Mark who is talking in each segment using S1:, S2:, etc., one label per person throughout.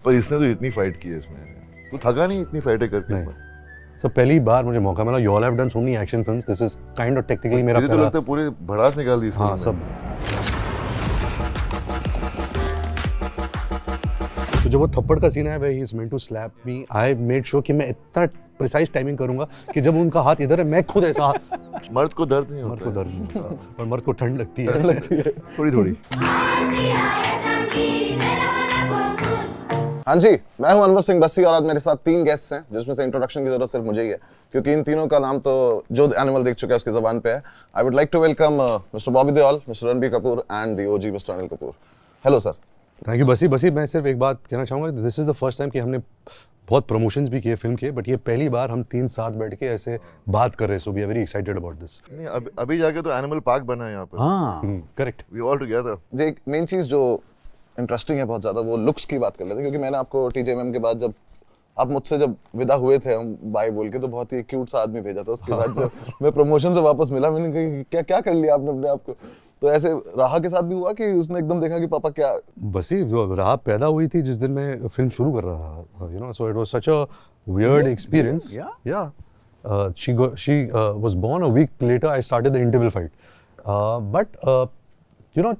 S1: पर इसने तो इतनी फाइट की है इसमें, तू थका नहीं इतनी फाइटें करके?
S2: नहीं सर, पहली बार मुझे मौका मिला. You all have done so many action films, this is kind of technically मेरा
S1: मुझे तो लगता है पूरे भड़ास निकाल दी इसने.
S2: हाँ सब. तो जब वो थप्पड़ का सीन है where he is meant to slap me, I made sure कि मैं इतना प्रिसाइज टाइमिंग करूंगा कि जब उनका हाथ इधर है मैं खुद ऐसा.
S1: मर्द को दर्द नहीं होता.
S2: मर्द को दर्द नहीं होता और मर्द को ठंड लगती है
S1: थोड़ी थोड़ी.
S3: हाँ जी, मैं हूं अनवर सिंह बस्सी और आज मेरे साथ 3 गेस्ट्स हैं जिसमें से इंट्रोडक्शन की जरूरत सिर्फ मुझे ही है क्योंकि इन तीनों का नाम तो जो एनिमल देख चुका है उसकी ज़बान पे है. I would like to welcome mister Bobby Deol, mister Ranbir Kapoor and the OG mister Anil Kapoor. Hello sir.
S2: Thank you Bassi. मैं सिर्फ एक बात कहना चाहूँगा, this is the first time कि हमने बहुत प्रमोशंस भी किए फिल्म के, बट ये पहली बार हम 3 साथ बैठ के ऐसे बात कर रहे हैं. So we are very excited about this.
S1: नहीं अभी जाके तो एनिमल पार्क बना है यहाँ पर.
S2: हाँ करेक्ट.
S1: We all together.
S3: जो एक मेन चीज़ जो इंटरेस्टिंग है बहुत ज़्यादा, वो लुक्स की बात कर लेते हैं क्योंकि मैंने आपको TJMM के बाद जब आप मुझसे जब विदा हुए थे हम बाय बोल के, तो बहुत ही क्यूट सा आदमी भेजा था. उसके बाद जब मैं प्रमोशन से वापस मिला मैंने कहा क्या क्या कर लिया आपने अपने आप को. तो ऐसे राहा के साथ भी हुआ कि उसने एकदम देखा कि पापा क्या.
S2: बसी राह पैदा हुई थी जिस दिन मैं फिल्म शुरू कर रहा था, you know, so it was such a weird experience. या she was born a week later. I started the interval fight, but you know,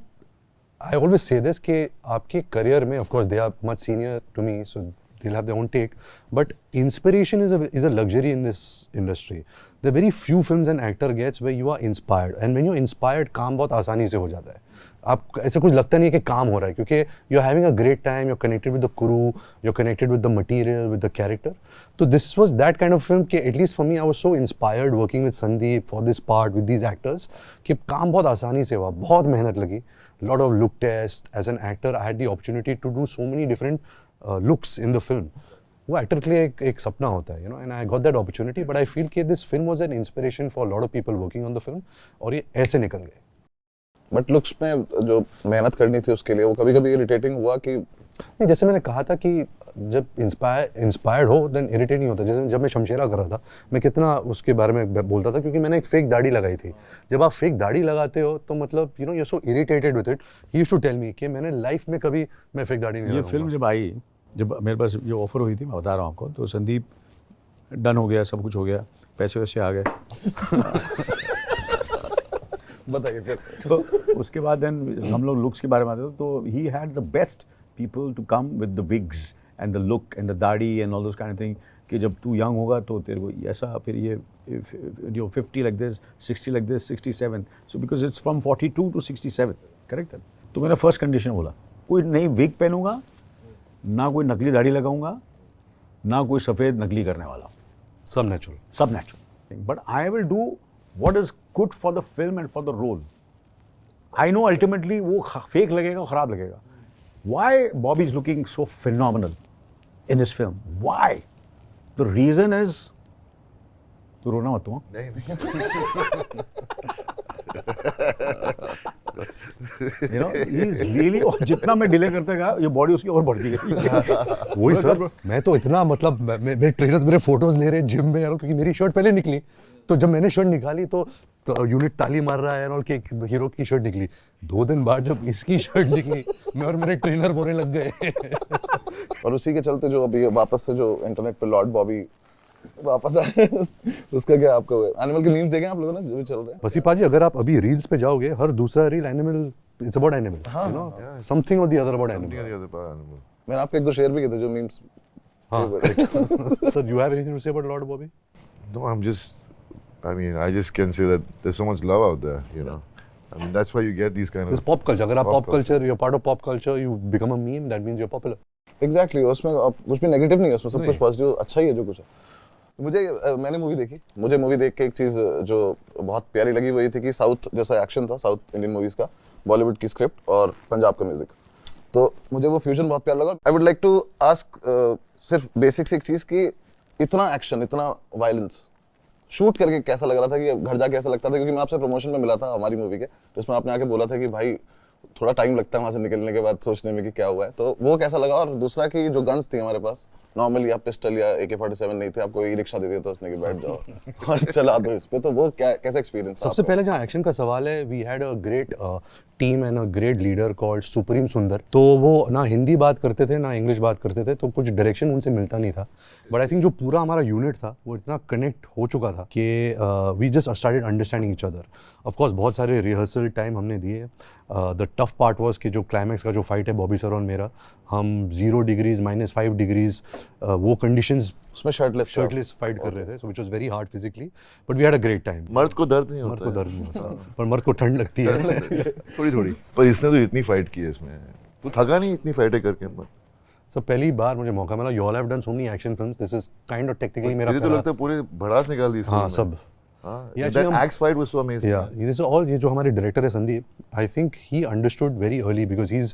S2: I always say this कि आपके करियर में, of course they are much senior to me, so they'll have their own take, but inspiration is a luxury in this industry. There are very few films an actor gets where you are inspired, and when you're inspired काम बहुत आसानी से हो जाता है. आप ऐसे कुछ लगता नहीं है कि काम हो रहा है क्योंकि you are having a great time, you are connected with the crew, you are connected with the material, with the character. तो this was that kind of film कि at least for me I was so inspired working with Sandeep for this part with these actors कि काम बहुत आसानी से हुआ. बहुत मेहनत लगी, lot of look test. As an actor I had the opportunity to do so many different looks in the film. वो एक्टर के लिए एक सपना होता है, you know, and I got that opportunity. But I feel कि this film was an inspiration for lot of people working on the film और ये ऐसे निकल गए.
S3: बट लुक्स में जो मेहनत करनी थी उसके लिए वो कभी कभी इरिटेटिंग हुआ कि
S2: नहीं, जैसे मैंने कहा था कि जब इंस्पायर्ड हो देन इरिटेट नहीं होता. जैसे जब मैं शमशेरा कर रहा था, मैं कितना उसके बारे में बोलता था क्योंकि मैंने एक फेक दाढ़ी लगाई थी. जब आप फेक दाढ़ी लगाते हो तो मतलब you know you are so irritated with it. He used to tell me कि मैंने लाइफ में कभी मैं फेक दाढ़ी नहीं लगाऊंगा.
S4: ये फिल्म जब आई, जब मेरे पास ये ऑफर हुई थी, मैं बता रहा हूँ आपको, तो संदीप डन हो गया, सब कुछ हो गया, पैसे वैसे आ गए.
S3: बताइए फिर.
S4: तो उसके बाद देन हम लोग लुक्स के बारे में आते थे, तो he had the best people to come with the wigs and the look and the dadhi and all those kind of thing कि जब तू यंग होगा तो तेरे को ऐसा, फिर ये 50 like this, 60 like this, 67, so because it's from 42 to 67, correct है. तो मेरा फर्स्ट कंडीशन बोला, कोई नई विग पहनूंगा ना, कोई नकली दाढ़ी लगाऊंगा ना, कोई सफ़ेद नकली करने वाला.
S2: सब नेचुरल,
S4: सब natural. But I will do what is good for the film and for the role. I know ultimately वो fake लगेगा, खराब लगेगा. Why Bobby is looking so phenomenal in this film? Why? The reason is, तो रोना मत हो.
S1: नहीं.
S4: You know, he is really, और जितना मैं डिले करता गया ये बॉडी उसकी और बढ़ती गई.
S2: वही सर. मैं तो इतना मतलब मेरे ट्रेनर्स मेरे फोटोज ले रहे जिम में यार, क्योंकि मेरी शर्ट पहले निकली. तो जब मैंने शर्ट निकाली तो यूनिट ताली मार रहा है और कि हीरो की शर्ट निकली. 2 दिन बाद जब इसकी शर्ट निकली, मैं और मेरे ट्रेनर बोलने लग गए.
S3: और उसी के चलते जो अभी वापस से जो इंटरनेट पे लॉर्ड बॉबी वापस आए उसका क्या आपको एनिमल के मीम्स देखे आप लोगों ने जो भी चल रहे हैं?
S2: बसी पाजी, अगर आप अभी रील्स पे जाओगे, हर दूसरा reel animal, it's about animal, you know, something और द अदर अबाउट एनिमल.
S3: मैंने आपको 1-2 शेयर भी किए थे जो मीम्स.
S2: हां. Sir, you have anything to say about lord Bobby?
S1: No, I just can say that there's so much love out there, you know. I mean, that's why you get these kind
S2: This
S1: of
S2: pop culture. अगर आप pop culture, you're part of pop culture, you become a meme, that means you're popular.
S3: Exactly. उसमें कुछ भी negative नहीं है, उसमें सब कुछ पॉजिटिव अच्छा ही है जो कुछ है. मुझे मैंने मूवी देखी, मुझे मूवी देख के एक चीज़ जो बहुत प्यारी लगी वो ये थी कि साउथ जैसा एक्शन था, साउथ इंडियन मूवीज़ का, बॉलीवुड की स्क्रिप्ट और पंजाब का म्यूजिक. तो मुझे वो फ्यूजन बहुत प्यारा लगा. I would like to ask सिर्फ बेसिक सी एक चीज़ कि इतना एक्शन, इतना वायलेंस शूट करके कैसा लग रहा था, कि घर जाके ऐसा लगता था, क्योंकि मैं आपसे प्रमोशन में मिला था हमारी मूवी के, जिसमें आपने आके बोला था कि भाई थोड़ा टाइम लगता है वहाँ से निकलने के बाद सोचने में कि क्या हुआ है. तो वो कैसा लगा? और दूसरा कि जो गन्स थी हमारे पास नॉर्मली आप पिस्टल या AK-47 नहीं थे, आपको ई रिक्शा दे दिया तो उसने कि बैठ जाओ और चला दो इस पे, तो वो क्या कैसा एक्सपीरियंस था
S2: सबसे पहले जहाँ एक्शन का सवाल है, we had a great team and a great leader called Supreme Sundar. तो वो ना हिंदी बात करते थे ना इंग्लिश बात करते थे, तो कुछ डायरेक्शन उनसे मिलता नहीं था। बट आई थिंक जो पूरा हमारा यूनिट था वो इतना कनेक्ट हो चुका था कि we just started understanding each other. Of course बहुत सारे रिहर्सल टाइम हमने दिए। द टफ पार्ट वाज कि जो क्लाइमैक्स का जो फाइट है बॉबी सर और मेरा, हम 0 डिग्रीज -5 डिग्रीज वो कंडीशंस
S3: उसमें शर्टलेस
S2: फाइट कर रहे थे, so which was very hard physically, but we had a great time.
S1: मर्द को दर्द नहीं
S2: मर्द
S1: होता
S2: को दर्द नहीं होता पर मर्द को ठंड लगती है।
S1: थोड़ी थोड़ी, पर इसने तो इतनी फाइट की है इसमें, तू थका नहीं इतनी फाइटें करके?
S2: सो पहली बार मुझे मौका मिला, you all have done so many action films, this is kind of technically मेरा
S1: मुझे तो लगता है पूरे भड़ास निकाल दी
S2: हाँ सब।
S1: Yeah, that axe fight was so amazing.
S2: Yeah, this is all, ये जो हमारे डायरेक्टर है Sandeep, I think he understood very early because he's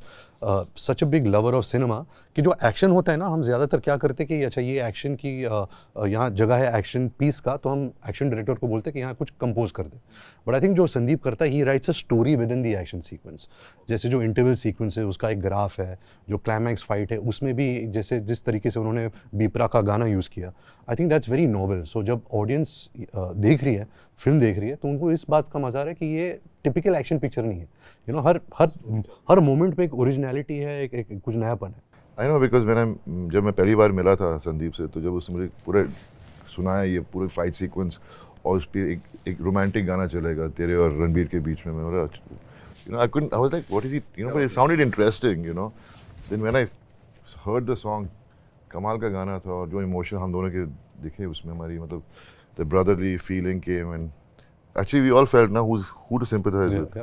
S2: such a big lover of cinema कि जो एक्शन होता है ना, हम ज़्यादातर क्या करते हैं कि अच्छा ये एक्शन की यहाँ जगह है एक्शन पीस का, तो हम एक्शन डायरेक्टर को बोलते हैं कि यहाँ कुछ कंपोज कर दे। बट आई थिंक जो संदीप करता है, ही rights a story with in the action sequence. जैसे जो इंटरवल सीक्वेंस है उसका एक ग्राफ है, जो क्लाइमैक्स फाइट है उसमें भी जैसे जिस तरीके से उन्होंने बीपरा का गाना यूज़ किया, I think that's very noble. So जब ऑडियंस देख रही है, फिल्म देख रही है, तो उनको इस बात का मजा आ रहा है कि ये टिपिकल एक्शन पिक्चर नहीं है। यू नो हर मोमेंट पे एक ओरिजिनलिटी है, एक कुछ नयापन है।
S1: आई नो, बिकॉज जब मैं पहली बार मिला था संदीप से, तो जब उसने मुझे पूरे सुनाया ये पूरे फाइट सीक्वेंस, और उस पर एक रोमांटिक गाना चलेगा तेरे और रणबीर के बीच में, मैं बोला you know I was like what is it, you know, but it sounded interesting, you know. Then when I heard the song, कमाल का गाना था, और जो इमोशन हम दोनों के दिखे उसमें, हमारी मतलब the brotherly feeling came, and actually we all felt now who to sympathize with.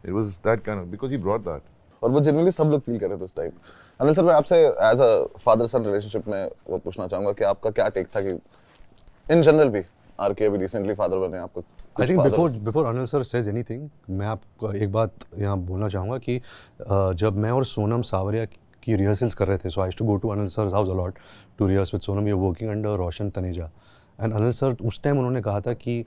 S1: It was that kind of, because he brought that.
S3: और वो जेन्युइनली सब लोग फील कर रहे थे उस टाइम। अनिल सर, मैं आपसे as a father son relationship में वो पूछना चाहूंगा कि आपका क्या टेक था कि इन जनरल भी आरके अभी रिसेंटली फादर बने, आपको
S2: I think before Anil sir says anything, मैं आपको एक बात यहाँ बोलना चाहूँगा कि जब मैं और सोनम सावरिया की रिहर्सल्स कर रहे थे, so I used to go to Anil सर's house a lot to rehearse with Sonam. We are working under Roshan Taneja, and Anil sir उस टाइम उन्होंने कहा था कि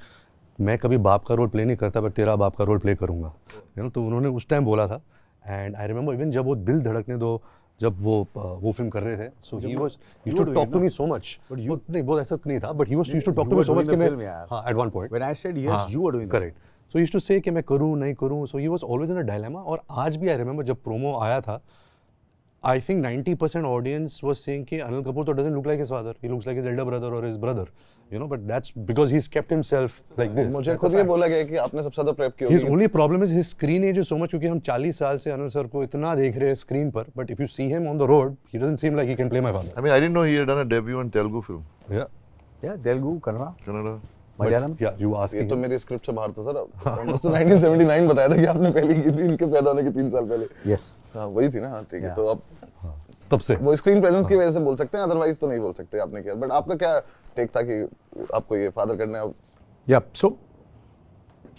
S2: मैं कभी बाप का रोल प्ले नहीं करता, पर तेरा बाप का रोल प्ले करूँगा, यू नो। तो उन्होंने उस टाइम बोला था, एंड आई रिमेंबर इवन जब वो दिल धड़कने दो, जब वो फिल्म कर रहे थे, so he was used to talk to me so much. नहीं, वो ऐसा नहीं था, but he was used to talk to me so much कि मैं, हाँ, at one point
S4: When I said yes, you were doing that.
S2: Correct. So used to say कि मैं करूँ नहीं करूँ, so he was always in a dilemma. और आज भी आई रिमेंबर जब प्रोमो आया था, I think 90% audience was saying कि Anil Kapoor तो doesn't look like his father, he looks like his elder brother or his brother, you know, but that's because he's kept himself like this.
S3: मुझे खुद ये बोला गया कि आपने सबसे ज़्यादा प्रेप की
S2: His
S3: होगी।
S2: only problem is his screen age is so much, क्योंकि हम 40 साल से अनिल सर को इतना देख रहे हैं स्क्रीन पर, but if you see him on the road, he doesn't seem like he can play my father.
S1: I mean, I didn't know he had done a debut on Telugu film.
S2: Yeah.
S4: Yeah, Telugu, Kannada,
S1: Kannada.
S4: Malayalam.
S2: Yeah, you asking
S3: ये तो
S2: him.
S3: मेरी script से बाहर था sir. तो 1979 बताया था कि आपने पहली की थी, इनके पैदा होने के 3 साल पहले।
S4: Yes.
S3: हाँ, वही थी ना। हाँ, ठीक है।
S4: Yeah.
S3: तो अब
S2: तब से
S3: वो स्क्रीन प्रेजेंस की वजह से बोल सकते हैं, अदरवाइज तो नहीं बोल सकते आपने किया। बट आपका क्या टेक था कि आपको ये फादर करना है?
S4: Yeah. So,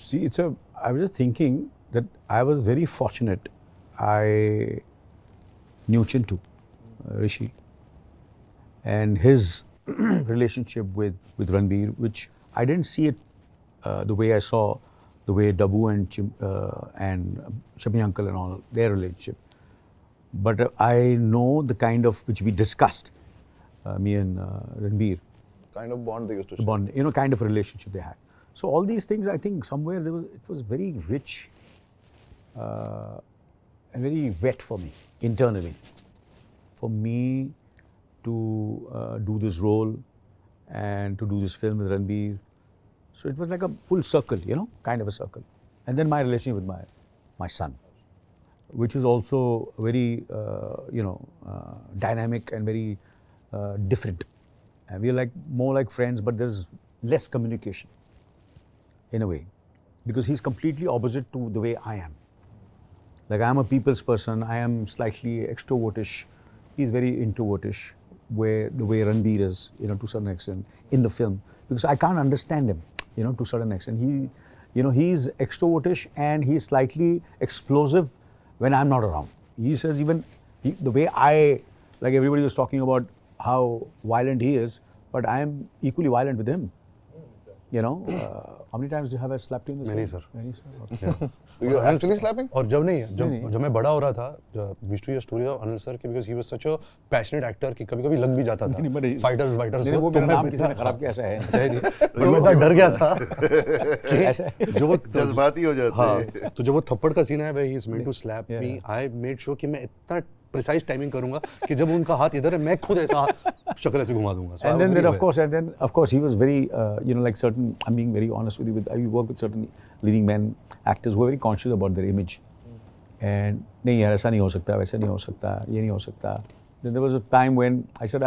S4: see, I was just thinking that I was very fortunate. I knew Chintu, Rishi, and his relationship with Ranbir, which I didn't see it the way I saw the way Dabu and Shami Uncle and all their relationship. But I know the kind of which we discussed, me and Ranbir,
S3: kind of bond they used to
S4: the bond, kind of a relationship they had. So all these things, I think somewhere it was very rich and very wet for me internally, for me to do this role and to do this film with Ranbir. So it was like a full circle, kind of a circle. And then my relationship with my son, which is also very dynamic and very different. And we are more like friends, but there's less communication in a way, because he's completely opposite to the way I am. Like, I'm a people's person, I am slightly extrovertish, he's very introvertish, the way Ranbir is, to a certain extent in the film, because I can't understand him, to a certain extent. He's extrovertish and he's slightly explosive when I'm not around. He says the way like everybody was talking about how violent he is, but I am equally violent with him. You know, how many times have I slapped you in the
S2: Many,
S4: face?
S2: sir.
S4: Many, sir. Okay.
S3: You actually slapping?
S2: और जब नहीं
S4: नहीं।
S2: जब मैं बड़ा हो रहा था wish to your story of Anil sir की because he was such a passionate actor कि कभी-कभी लग भी जाता था
S4: नहीं, but-
S2: फाइटर्स
S4: नहीं,
S2: को
S4: वो
S2: तो
S4: मेरा
S2: मैं
S4: नाम किसी ने खराब किया ऐसा है
S2: है नहीं पर मैं इतना डर गया था कि
S4: ऐसा है।
S2: जो वो
S1: जज्बाती हो जाते हैं
S2: हाँ तो जब वो थप्पड़ का सीन है way he is meant to slap
S4: Yeah,
S2: me I made sure कि मैं इतना प्रिसाइज टाइमिंग करूंगा कि जब उनका हाथ इधर है मैं खुद ऐसा शक्ल ऐसे घुमा दूंगा So I
S4: And
S2: was
S4: then,
S2: really
S4: of course, he was very, like certain. I'm being very honest with you. I work with certain leading men, actors who are very conscious about their image. And नहीं यार ऐसा नहीं हो सकता, वैसा नहीं हो सकता, ये नहीं हो सकता. Then there was a time when I said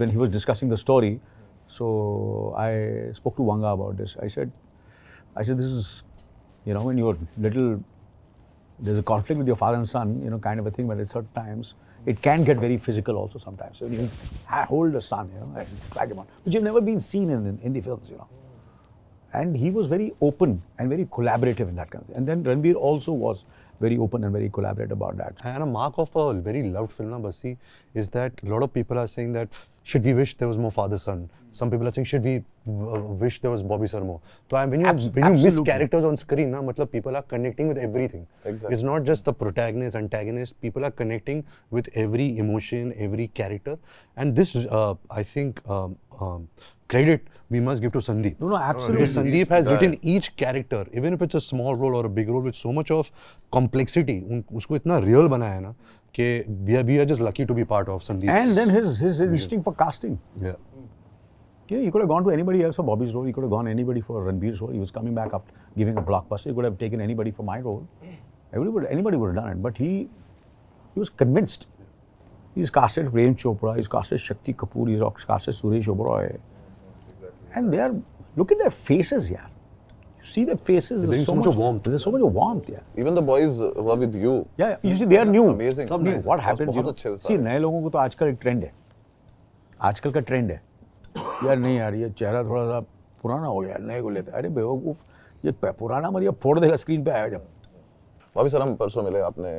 S4: when he was discussing the story, so I spoke to Wanga about this. I said this is, when you're little. There's a conflict with your father and son, kind of a thing, but at certain times, it can get very physical also sometimes. So you hold a son, and drag him on, which have never been seen in the films, And he was very open and very collaborative in that kind of thing. And then Ranbir also was very open and very collaborative about that.
S2: And a mark of a very loved film, na Basi, is that a lot of people are saying that should we wish there was more father-son? Some people are saying should we wish there was Bobby Sir more? So when you miss
S4: Absolutely.
S2: characters on screen, na, matlab people are connecting with everything.
S3: Exactly.
S2: It's not just the protagonist, antagonist. People are connecting with every emotion, every character, and this I think credit we must give to Sandeep.
S4: No, absolutely.
S2: Because Sandeep has
S1: Yeah.
S2: written each character, even if it's a small role or a big role, with so much of complexity. उसको इतना real बनाया है ना कि we are just lucky to be part of Sandeep's.
S4: And then his instinct for casting.
S2: Yeah.
S4: He could have gone to anybody else for Bobby's role. He could have gone anybody for Ranbir's role. He was coming back after giving a blockbuster. He could have taken anybody for my role. Anybody would have done it. But he was convinced. He's casted Prem Chopra. He's casted Shakti Kapoor. He's casted Suresh Oberoi. And look at their faces, yeah. You see their faces.
S2: They bring so much of warmth.
S4: There's so much of warmth, yeah.
S3: Even the boys who are with you.
S4: Yeah, you see, they are new.
S3: Amazing.
S2: सब
S4: नहीं,
S2: नए थे।
S4: what happens?
S3: बहुत अच्छे थे
S4: See,
S3: सारे।
S4: नए लोगों को तो आजकल एक ट्रेंड है. आजकल का ट्रेंड है. यार नहीं यार ये चेहरा थोड़ा सा पुराना हो गया, नए को लेते. अरे बेवकूफ, ये पुराना मरिया फोड़ देगा स्क्रीन पे आया जब.
S3: Bobby sir, हम परसों मिले, आपने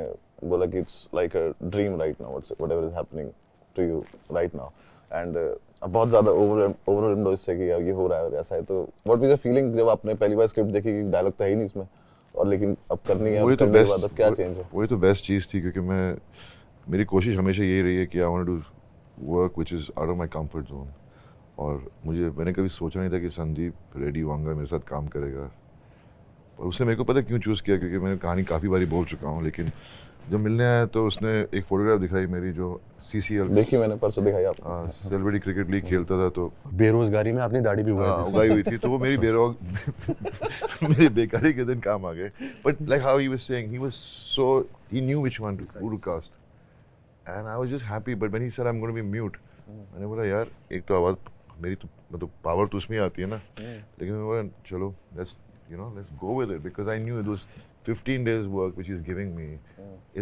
S3: बोला कि it's like a dream right now, whatever is happening to you right now. And अब बहुत ज़्यादा overwhelmed हो इससे कि ये हो रहा है और ऐसा है. तो what was your feeling जब आपने पहली बार स्क्रिप्ट देखी कि डायलॉग तो है ही नहीं इसमें और लेकिन अब करनी है,
S1: वही
S3: अब
S1: तो
S3: करने के
S1: बेस्ट
S3: बाद अब क्या चेंज है?
S1: वही तो बेस्ट चीज़ थी क्योंकि मेरी कोशिश हमेशा यही रही है कि I want to work which is out of my comfort zone. और मैंने कभी सोचा नहीं था कि संदीप रेड्डी वांगा मेरे साथ काम करेगा. और उसने मेरे को पता क्यों चूज़ किया क्योंकि मैंने कहानी काफ़ी बारी बोल चुका हूँ. लेकिन जब मिलने आया तो उसने एक फोटोग्राफ दिखाई मेरी जो CCL
S3: देखी मैंने परसों दिखाई आपको.
S1: सेलिब्रिटी क्रिकेट लीग खेलता था तो
S2: बेरोजगारी में अपनी दाढ़ी भी उगाई थी.
S1: उगाई हुई थी तो वो मेरी मेरी बेकारी के दिन काम आ गए. But like how he was saying he knew which one to cast and I was just happy. But when he said I am going to be mute, मैंने बोला यार एक तो आवाज़ मेरी तो मतलब पावर तो उसमें आती है ना. लेकिन मैं बोला चलो let's go with it because I knew it was 15 days work which he's giving me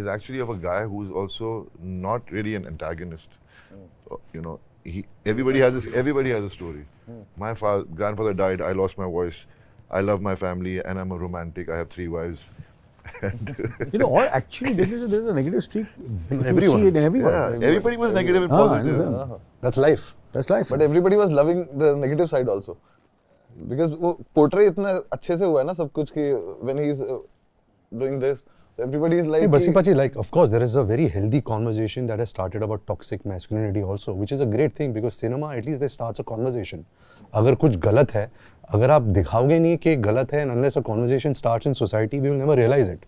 S1: is actually of a guy who's also not really an antagonist. Everybody has a story. My grandfather died, I lost my voice, I love my family and I'm a romantic, I have 3 wives.
S4: Or actually there's a negative streak. If you
S2: everyone.
S4: see it in everyone.
S1: Yeah, everybody was negative and
S4: Ah,
S1: positive.
S4: understand.
S2: That's life.
S4: That's life.
S3: But everybody was loving the negative side also. Because वो portray इतना अच्छे से हुआ है ना सब कुछ कि when he's doing this, so everybody is like.
S2: But Sipachi, like, of course, there is a very healthy conversation that has started about toxic masculinity also, which is a great thing because cinema, at least, there starts a conversation. अगर कुछ गलत है, अगर आप दिखाओगे नहीं कि गलत है, unless a conversation starts in society, we will never realize it.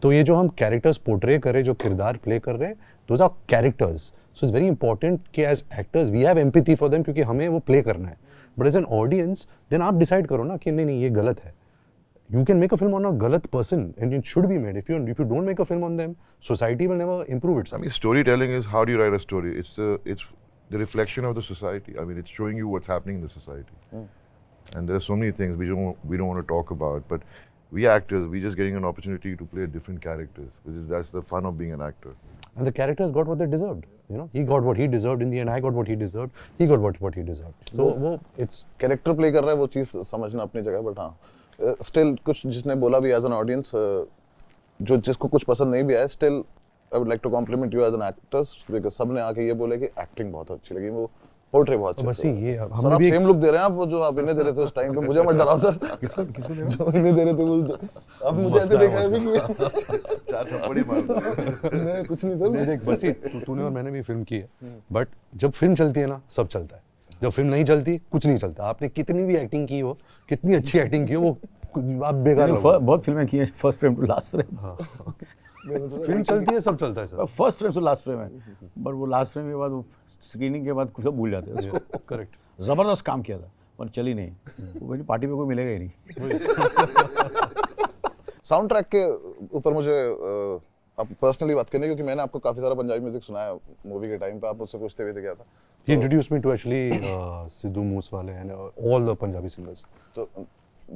S2: तो ये जो हम characters portray कर रहे हैं, जो किरदार play कर रहे हैं, those are characters. So it's very important कि as actors we have empathy for them क्योंकि हमें वो play करना है. But as an audience, then आप decide करो ना कि नहीं ये गलत है. You can make a film on a galat person and it should be made. If you don't make a film on them, society will never improve itself.
S1: I mean, storytelling is how do you write a story? It's the reflection of the society. I mean, it's showing you what's happening in the society. And there are so many things we don't want to talk about. But we actors, we're just getting an opportunity to play different characters. That's the fun of being an actor.
S2: And the characters got what they deserved. He got what he deserved in the end. I got what he deserved. He got what he deserved. So वो it's
S3: character play कर रहा है वो चीज़ समझना अपनी जगह. But हाँ still कुछ जिसने बोला भी एज एन ऑडियंस जो जिसको कुछ पसंद नहीं भी आया, still I would like to compliment you as an actors because सबने आके ये बोले कि एक्टिंग बहुत अच्छी लगी. वो पोर्ट्रे बहुत अच्छे
S2: बस
S3: से
S2: ये
S3: हुआ।
S2: हमने
S3: सर आप
S2: भी
S3: सेम लुक दे रहे हैं आप जो आप इन्हें दे रहे थे उस टाइम पे, मुझे मत डराओ सर।
S4: किसको किसको दे रहे हो?
S3: जो इन्हें दे रहे थे वो आप मुझे ऐसे देखा है भी कि
S1: चार थप्पड़ ही मार
S3: मैं कुछ नहीं सर।
S2: नहीं देख बस तूने और मैंने भी फिल्म की है, बट जब फिल्म चलती है ना सब चलता है, जब फिल्म नहीं चलती कुछ नहीं चलता। आपने कितनी भी एक्टिंग की हो, कितनी अच्छी एक्टिंग की हो, वो आप बेकार
S4: मैंने
S2: लगोगे।
S4: बहुत फिल्में की हैं, first frame to last frame.
S2: फिल्म चलती है सब चलता है सर।
S4: फर्स्ट फ्रेम से लास्ट फ्रेम है, बट वो लास्ट फ्रेम के बाद वो स्क्रीनिंग के बाद कुछ सब भूल जाते हैं उसको।
S2: करेक्ट।
S4: जबरदस्त काम किया था पर चली नहीं, वो मेरी पार्टी में कोई मिलेगा ही नहीं।
S3: साउंड ट्रैक के ऊपर मुझे आप पर्सनली बात करनी है, क्योंकि मैंने आपको काफी सारा पंजाबी म्यूजिक सुना है मूवी के टाइम पे, आप मुझसे पूछते हुए थे क्या था।
S2: He introduced me to actually Sidhu Moosewale and all the Punjabi singers.
S3: तो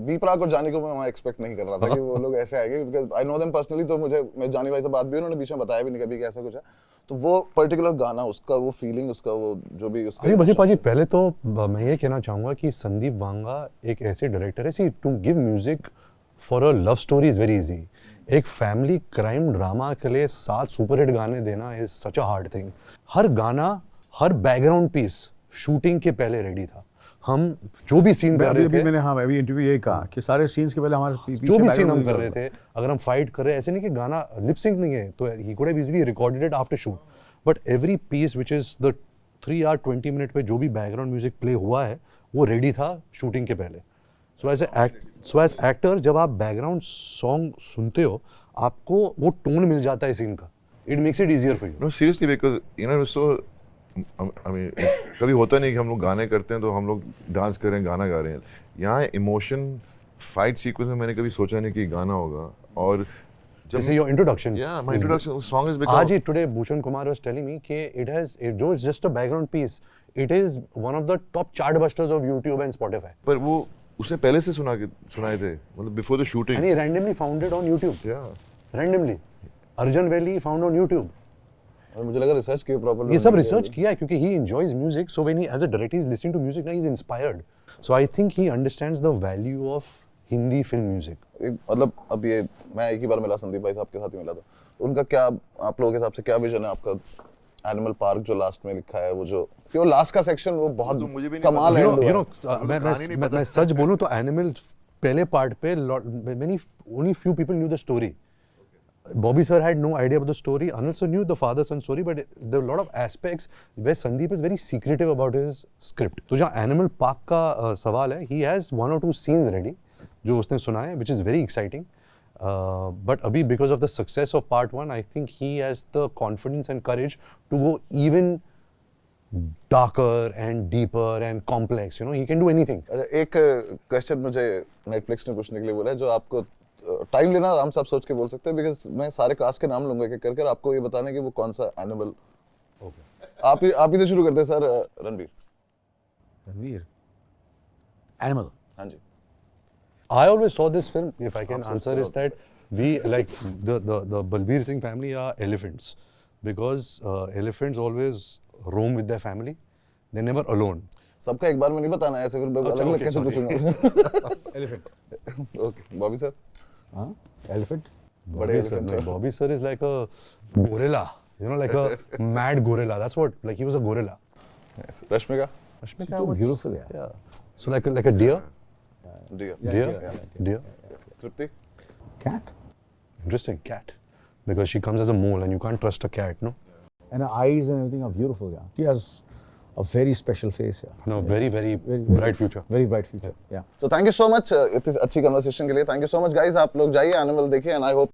S3: बी प्राक और जानी को मैं वहाँ एक्सपेक्ट नहीं कर रहा था कि वो लोग ऐसे आएंगे, because I know them personally. तो मुझे मैं जानी भाई से बात भी उन्होंने बीच में बताया भी नहीं कभी कि ऐसा कुछ है। तो वो पर्टिकुलर गाना, उसका वो फीलिंग, उसका वो जो भी उसका
S2: अरे बसी पाजी, पहले तो मैं ये कहना चाहूँगा कि संदीप वांगा एक ऐसे डायरेक्टर है, see to give music for a love story is very easy. एक फैमिली क्राइम ड्रामा के लिए 7 सुपरहिट गाने देना is such a hard thing. हर गाना, हर बैकग्राउंड पीस शूटिंग के पहले रेडी था। हम जो भी सीन कर रहे थे,
S4: मैंने हाँ अभी इंटरव्यू यही कहा कि सारे सीन्स के पहले हमारे
S2: जो भी सीन हम कर रहे थे, अगर हम फाइट कर रहे हैं, ऐसे नहीं कि गाना लिप सिंक नहीं है, तो he could have easily recorded it after shoot, but every piece which is the 3 hour 20 minute पे जो भी बैकग्राउंड म्यूजिक प्ले हुआ है वो रेडी था शूटिंग के पहले। सो एज एक्टर जब आप बैकग्राउंड सॉन्ग सुनते हो, आपको वो टोन मिल जाता है सीन का, it makes it easier for you.
S1: No seriously, because you know so I mean कभी होता नहीं कि हम लोग गाने करते हैं तो हम लोग डांस कर रहे हैं, गाना गा रहे हैं। यहाँ इमोशन फाइट सीक्वेंस में मैंने कभी सोचा नहीं कि गाना होगा। और
S2: जैसे your introduction,
S1: yeah, my introduction song is because
S2: आज ही today Bhushan Kumar was telling me कि इट हैज जो is just a background piece, it is one of the top chart busters of YouTube and Spotify,
S1: पर वो उसने पहले से सुनाए थे, मतलब before the shooting.
S2: and he randomly found it on YouTube.
S1: Yeah.
S2: Randomly, Arjun Valley found on YouTube.
S3: और मुझे लगा रिसर्च किया प्रॉपर्ली।
S2: ये सब रिसर्च किया है क्योंकि he enjoys music, so when he as a director he is listening to music now he is inspired. So I think he understands the value of Hindi film music.
S3: मतलब अब ये मैं एक ही बार मिला संदीप भाई साहब के साथ ही मिला था, उनका क्या आप लोगों के हिसाब से क्या विजन है आपका? एनिमल पार्क जो लास्ट में लिखा है, वो जो लास्ट का सेक्शन वो बहुत
S1: तो मुझे भी नहीं
S3: कमाल
S1: पता।
S3: है।
S2: You know, मैं सच बोलूं तो एनिमल पहले पार्ट पे only few people knew the story. Bobby sir had no idea about the story. Anil sir knew the father-son story, but there were a lot of aspects where Sandeep is very secretive about his script. तो जहाँ animal park का सवाल है, he has 1 or 2 scenes ready जो उसने सुना है, which is very exciting. But अभी because of the success of part 1, I think he has the confidence and courage to go even darker and deeper and complex. You know, he can do anything.
S3: एक question मुझे Netflix ने पूछने के लिए बोला है, जो आपको टाइम लेना आराम से आप सोच के बोल सकते हैं, बिकॉज मैं सारे कास्ट के नाम लूंगा कि कर आपको ये बताने कि वो कौन सा एनिमल। आप ही से शुरू करते हैं सर।
S4: रणवीर, एनिमल।
S3: हाँ जी।
S2: I always saw this film, if I can answer, is that we like the Balbir Singh family are elephants because elephants always roam with their family. They're never alone.
S3: सबका एक बार में नहीं बताना है, ऐसे फिर
S2: अच्छा,
S3: अलग-अलग
S2: okay,
S3: कैसे
S2: sorry.
S3: पूछूंगा।
S4: एलिफेंट।
S3: Okay Bobby sir.
S4: हाँ, एलिफेंट।
S3: बड़े
S2: Bobby sir,
S3: elephant
S2: no,
S3: हैं।
S2: Bobby sir is like a gorilla, you know, like a mad gorilla. That's what, like he was a gorilla.
S3: Rashmika.
S2: Rashmika
S4: So
S2: was-
S4: beautiful, yeah.
S2: Yeah. So like a deer.
S3: Deer.
S2: Deer.
S3: Tripti.
S4: Cat.
S2: Interesting, cat. Because she comes as a mole and you can't trust a cat, no?
S4: And her eyes and everything are beautiful, yeah. She has a very special face, yeah.
S2: No, very, very bright future.
S4: Very bright future, yeah.
S3: So thank you so much इतनी अच्छी conversation के लिए। Thank you so much guys. आप लोग जाइए animal देखिए, and I hope